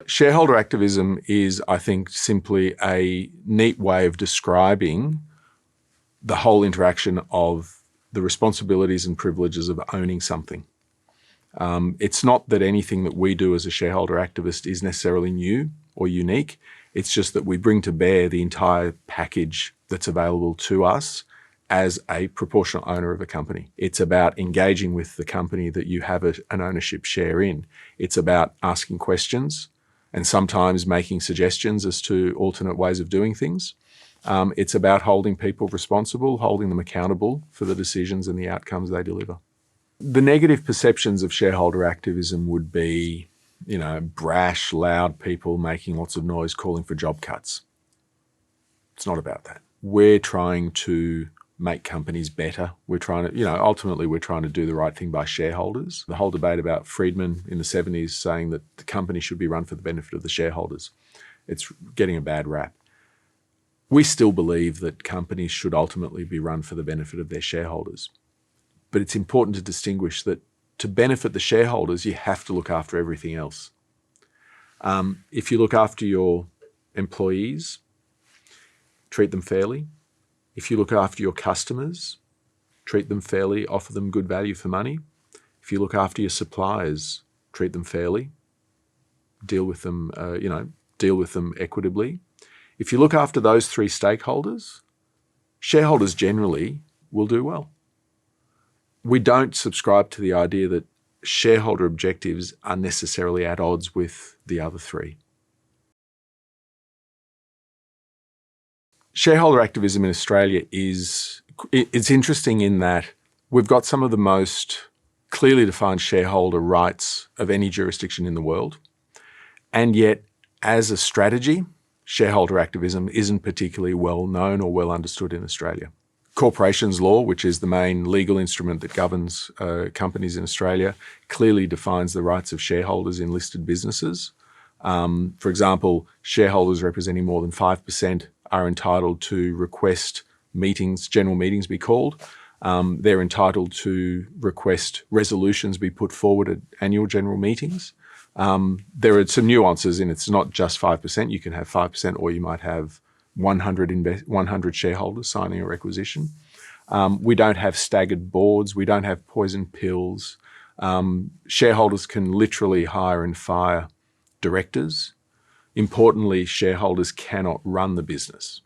Shareholder activism is, I think, simply a neat way of describing the whole interaction of the responsibilities and privileges of owning something. It's not that anything that we do as a shareholder activist is necessarily new or unique. It's just that we bring to bear the entire package that's available to us as a proportional owner of a company. It's about engaging with the company that you have an ownership share in. It's about asking questions and sometimes making suggestions as to alternate ways of doing things. It's about holding people responsible, holding them accountable for the decisions and the outcomes they deliver. The negative perceptions of shareholder activism would be, brash, loud people making lots of noise calling for job cuts. It's not about that. We're trying to make companies better. We're trying to, ultimately we're trying to do the right thing by shareholders. The whole debate about Friedman in the 70s saying that the company should be run for the benefit of the shareholders, it's getting a bad rap. We still believe that companies should ultimately be run for the benefit of their shareholders. But it's important to distinguish that to benefit the shareholders, you have to look after everything else. If you look after your employees, treat them fairly. If you look after your customers, treat them fairly, offer them good value for money. If you look after your suppliers, treat them fairly, deal with them equitably. If you look after those three stakeholders, shareholders generally will do well. We don't subscribe to the idea that shareholder objectives are necessarily at odds with the other three. Shareholder activism in Australia it's interesting in that we've got some of the most clearly defined shareholder rights of any jurisdiction in the world. And yet, as a strategy, shareholder activism isn't particularly well known or well understood in Australia. Corporations law, which is the main legal instrument that governs companies in Australia, clearly defines the rights of shareholders in listed businesses. For example, shareholders representing more than 5% are entitled to request general meetings be called. They're entitled to request resolutions be put forward at annual general meetings. There are some nuances in it. It's not just 5%. You can have 5% or you might have 100 shareholders signing a requisition. We don't have staggered boards. We don't have poison pills. Shareholders can literally hire and fire directors. Importantly, shareholders cannot run the business.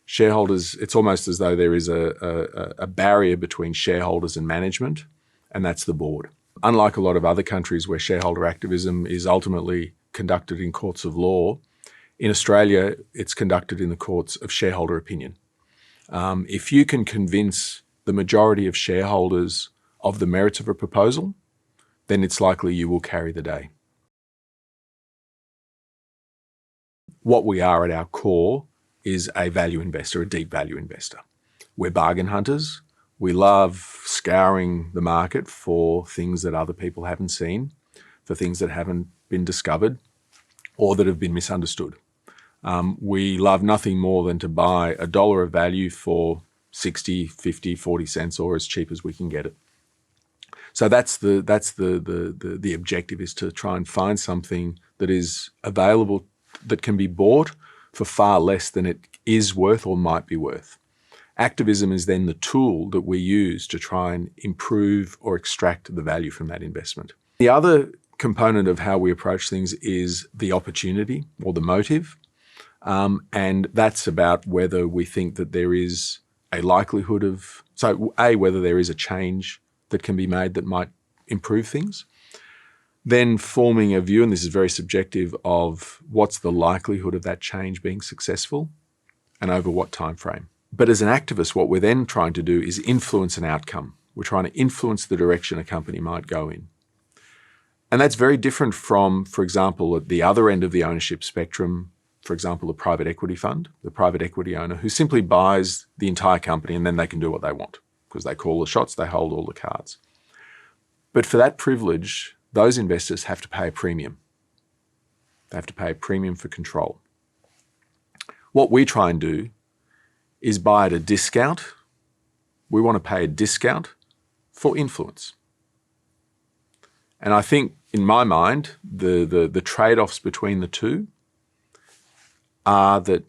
Shareholders, it's almost as though there is a barrier between shareholders and management, and that's the board. Unlike a lot of other countries where shareholder activism is ultimately conducted in courts of law, in Australia, it's conducted in the courts of shareholder opinion. If you can convince the majority of shareholders of the merits of a proposal, then it's likely you will carry the day. What we are at our core is a value investor, a deep value investor. We're bargain hunters. We love scouring the market for things that other people haven't seen, for things that haven't been discovered or that have been misunderstood. We love nothing more than to buy $1 of value for 60, 50, 40 cents or as cheap as we can get it. So that's the objective, is to try and find something that is available, that can be bought for far less than it is worth or might be worth. Activism is then the tool that we use to try and improve or extract the value from that investment. The other component of how we approach things is the opportunity or the motive. And that's about whether we think that there is a likelihood of, whether there is a change that can be made that might improve things. Then forming a view, and this is very subjective, of what's the likelihood of that change being successful and over what time frame. But as an activist, what we're then trying to do is influence an outcome. We're trying to influence the direction a company might go in. And that's very different from, for example, at the other end of the ownership spectrum, for example, a private equity fund, the private equity owner who simply buys the entire company and then they can do what they want because they call the shots, they hold all the cards. But for that privilege, those investors have to pay a premium. They have to pay a premium for control. What we try and do is buy at a discount. We want to pay a discount for influence. And I think, in my mind, the trade-offs between the two are that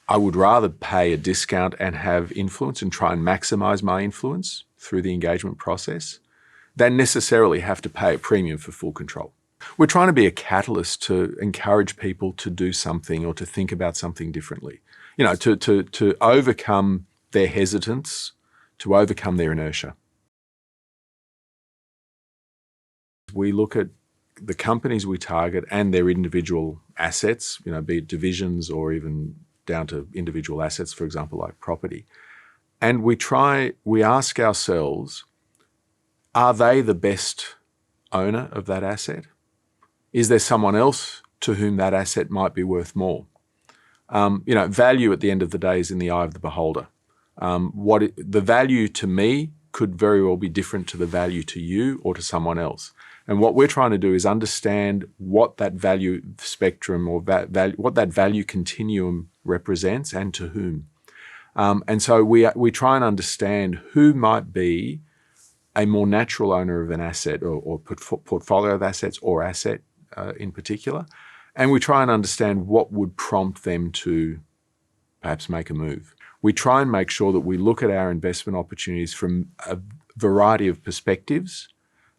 I would rather pay a discount and have influence and try and maximize my influence through the engagement process than necessarily have to pay a premium for full control. We're trying to be a catalyst to encourage people to do something or to think about something differently, to overcome their hesitance, to overcome their inertia. We look at the companies we target and their individual assets, be it divisions or even down to individual assets, for example, like property. And we ask ourselves, are they the best owner of that asset? Is there someone else to whom that asset might be worth more? Value at the end of the day is in the eye of the beholder. The value to me could very well be different to the value to you or to someone else. And what we're trying to do is understand what that value spectrum or what that value continuum represents and to whom. And so we try and understand who might be a more natural owner of an asset or portfolio of assets or asset in particular. And we try and understand what would prompt them to perhaps make a move. We try and make sure that we look at our investment opportunities from a variety of perspectives.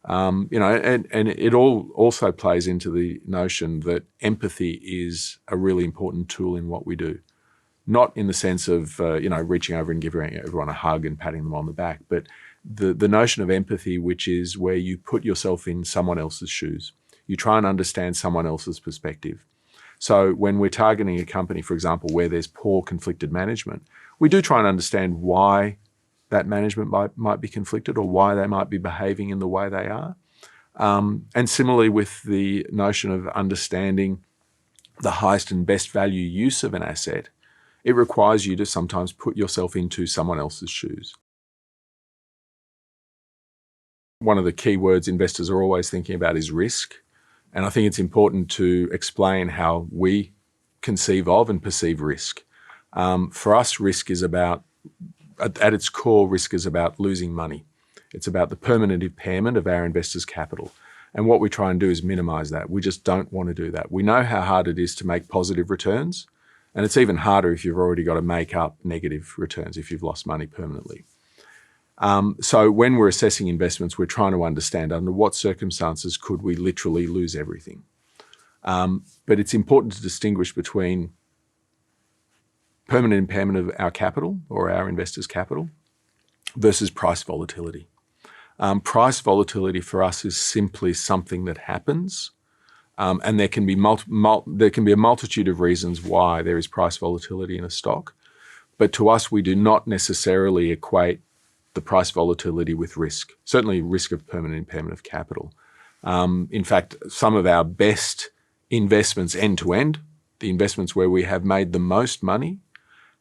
And it all also plays into the notion that empathy is a really important tool in what we do. Not in the sense of, reaching over and giving everyone a hug and patting them on the back, but the notion of empathy, which is where you put yourself in someone else's shoes. You try and understand someone else's perspective. So when we're targeting a company, for example, where there's poor conflicted management, we do try and understand why that management might be conflicted or why they might be behaving in the way they are. And similarly with the notion of understanding the highest and best value use of an asset, it requires you to sometimes put yourself into someone else's shoes. One of the key words investors are always thinking about is risk. And I think it's important to explain how we conceive of and perceive risk. For us, risk is about, at its core, risk is about losing money. It's about the permanent impairment of our investors' capital. And what we try and do is minimize that. We just don't want to do that. We know how hard it is to make positive returns. And it's even harder if you've already got to make up negative returns, if you've lost money permanently. So when we're assessing investments, we're trying to understand under what circumstances could we literally lose everything. But it's important to distinguish between permanent impairment of our capital or our investors' capital versus price volatility. Price volatility for us is simply something that happens, and there can be a multitude of reasons why there is price volatility in a stock. But to us, we do not necessarily equate the price volatility with risk, certainly risk of permanent impairment of capital. In fact, some of our best investments end-to-end, the investments where we have made the most money,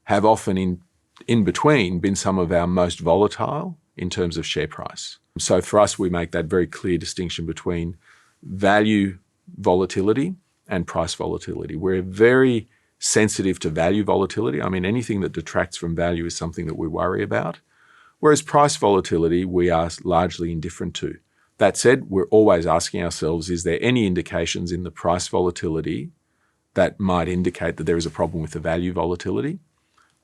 have often in between been some of our most volatile in terms of share price. So for us, we make that very clear distinction between value volatility and price volatility. We're very sensitive to value volatility. I mean, anything that detracts from value is something that we worry about. Whereas price volatility, we are largely indifferent to. That said, we're always asking ourselves, is there any indications in the price volatility that might indicate that there is a problem with the value volatility?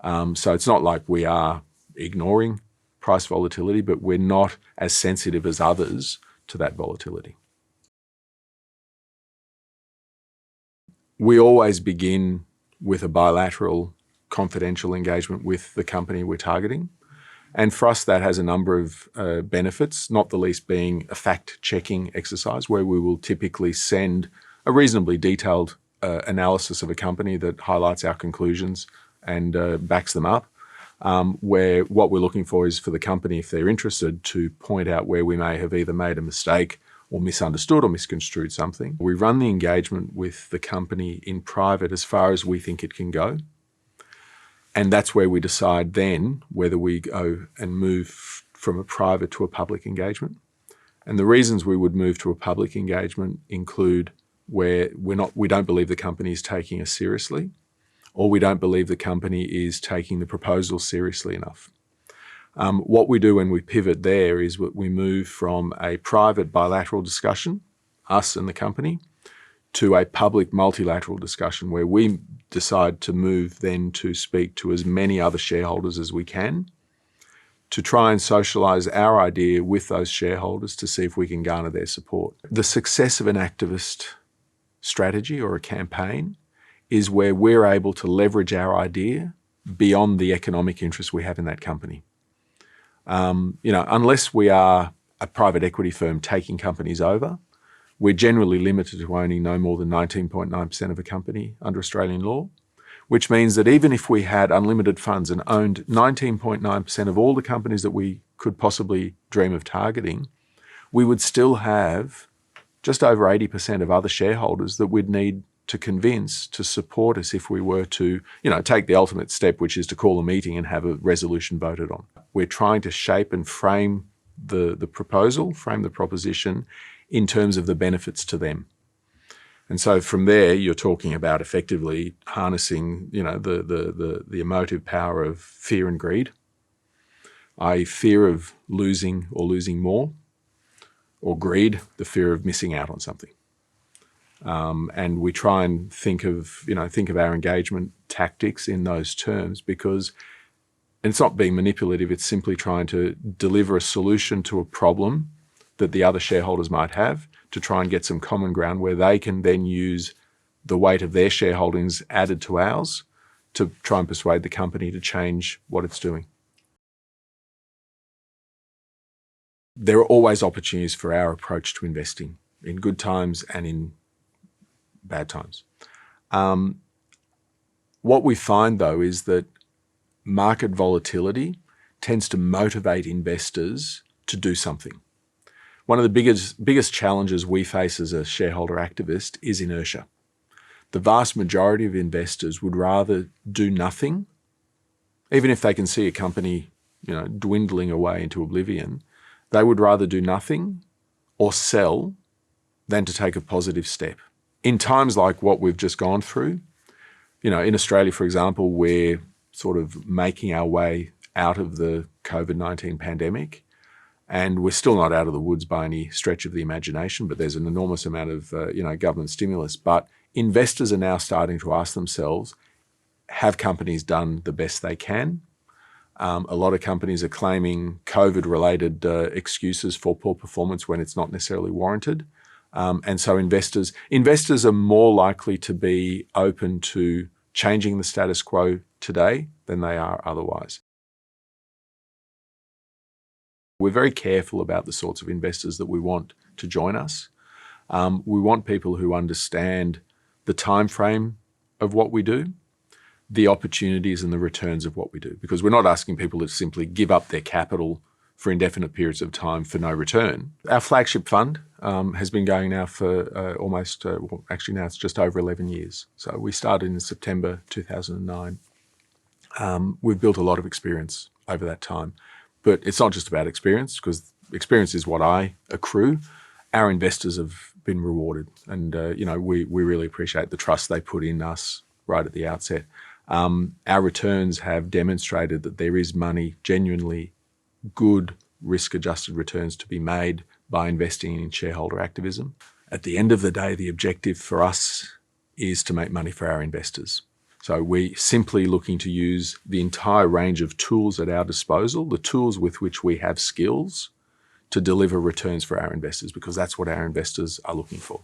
So it's not like we are ignoring price volatility, but we're not as sensitive as others to that volatility. We always begin with a bilateral confidential engagement with the company we're targeting. And for us, that has a number of benefits, not the least being a fact-checking exercise where we will typically send a reasonably detailed analysis of a company that highlights our conclusions and backs them up, where what we're looking for is for the company, if they're interested, to point out where we may have either made a mistake or misunderstood or misconstrued something. We run the engagement with the company in private as far as we think it can go. And that's where we decide then whether we go and move from a private to a public engagement. And the reasons we would move to a public engagement include where we don't believe the company is taking us seriously, or we don't believe the company is taking the proposal seriously enough. What we do when we pivot there is we move from a private bilateral discussion, us and the company, to a public multilateral discussion where we decide to move then to speak to as many other shareholders as we can to try and socialise our idea with those shareholders to see if we can garner their support. The success of an activist strategy or a campaign is where we're able to leverage our idea beyond the economic interest we have in that company. Unless we are a private equity firm taking companies over, we're generally limited to owning no more than 19.9% of a company under Australian law, which means that even if we had unlimited funds and owned 19.9% of all the companies that we could possibly dream of targeting, we would still have just over 80% of other shareholders that we'd need to convince to support us if we were to, take the ultimate step, which is to call a meeting and have a resolution voted on. We're trying to shape and frame the proposal, frame the proposition in terms of the benefits to them. And so from there, you're talking about effectively harnessing, the emotive power of fear and greed, i.e. fear of losing or losing more, or greed, the fear of missing out on something. And we try and think of our engagement tactics in those terms because it's not being manipulative, it's simply trying to deliver a solution to a problem that the other shareholders might have to try and get some common ground where they can then use the weight of their shareholdings added to ours to try and persuade the company to change what it's doing. There are always opportunities for our approach to investing in good times and in bad times. What we find though is that market volatility tends to motivate investors to do something. One of the biggest challenges we face as a shareholder activist is inertia. The vast majority of investors would rather do nothing, even if they can see a company, dwindling away into oblivion, they would rather do nothing or sell than to take a positive step. In times like what we've just gone through, in Australia, for example, we're sort of making our way out of the COVID-19 pandemic. And we're still not out of the woods by any stretch of the imagination, but there's an enormous amount of government stimulus. But investors are now starting to ask themselves, have companies done the best they can? A lot of companies are claiming COVID-related excuses for poor performance when it's not necessarily warranted. And so investors are more likely to be open to changing the status quo today than they are otherwise. We're very careful about the sorts of investors that we want to join us. We want people who understand the time frame of what we do, the opportunities and the returns of what we do, because we're not asking people to simply give up their capital for indefinite periods of time for no return. Our flagship fund has been going now for now it's just over 11 years. So we started in September 2009. We've built a lot of experience over that time. But it's not just about experience, because experience is what I accrue. Our investors have been rewarded, and we really appreciate the trust they put in us right at the outset. Our returns have demonstrated that there is money, genuinely good risk-adjusted returns to be made by investing in shareholder activism. At the end of the day, the objective for us is to make money for our investors. So we're simply looking to use the entire range of tools at our disposal, the tools with which we have skills, to deliver returns for our investors, because that's what our investors are looking for.